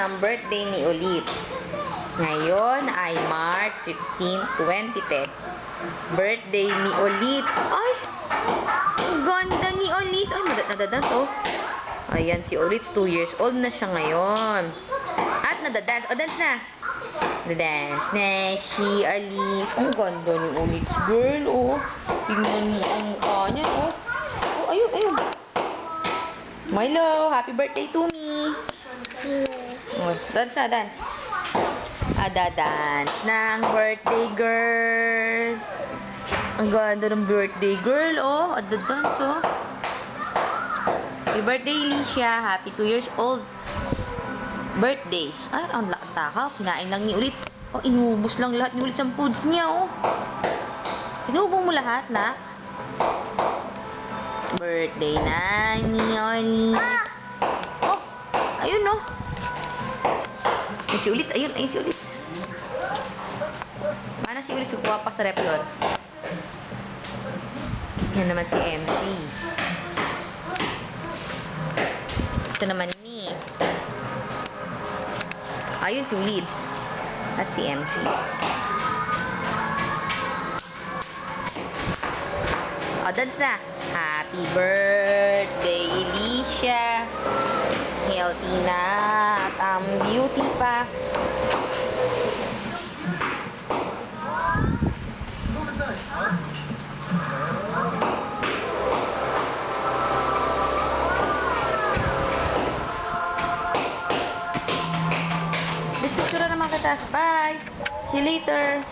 ng birthday ni Ulit. Ngayon ay March 15, 2010. Birthday ni Ulit. Ay! Ang ganda ni Ulit. Ay, nadadance oh. Ayan, si Ulit 2 years old na siya ngayon. At nadadance. O, dance na. Nadadance na si Ulit. Ang ganda ni Ulit. Girl, oh. Tingnan mo ang mukha niya, oh. Oh, ayun, ayun. Milo, happy birthday to me. Oh, dance na, dance. Dance ng birthday girl. Ang ganda ng birthday girl, oh. Dance, oh. Happy birthday, Alicia. Happy 2 years old. Birthday. Ay, ang takaw. Kinain lang ni Ulit. Oh, inubos lang lahat ni Ulit ang foods niya, oh. Inubo mo lahat, na? Birthday na ni Ulit. Oh, ayun, oh. Ay, si Ulit. Ayun, ayun si Ulit. Mana si Ulit? Kukuha pa sa rep yun. Yan naman si MC. Ito naman ni. Ayun si Ulit. At si MC. O, dance na. Happy birthday, Alicia. Healthy na. At beauty pa. Picture na naman kita. Bye. See you later.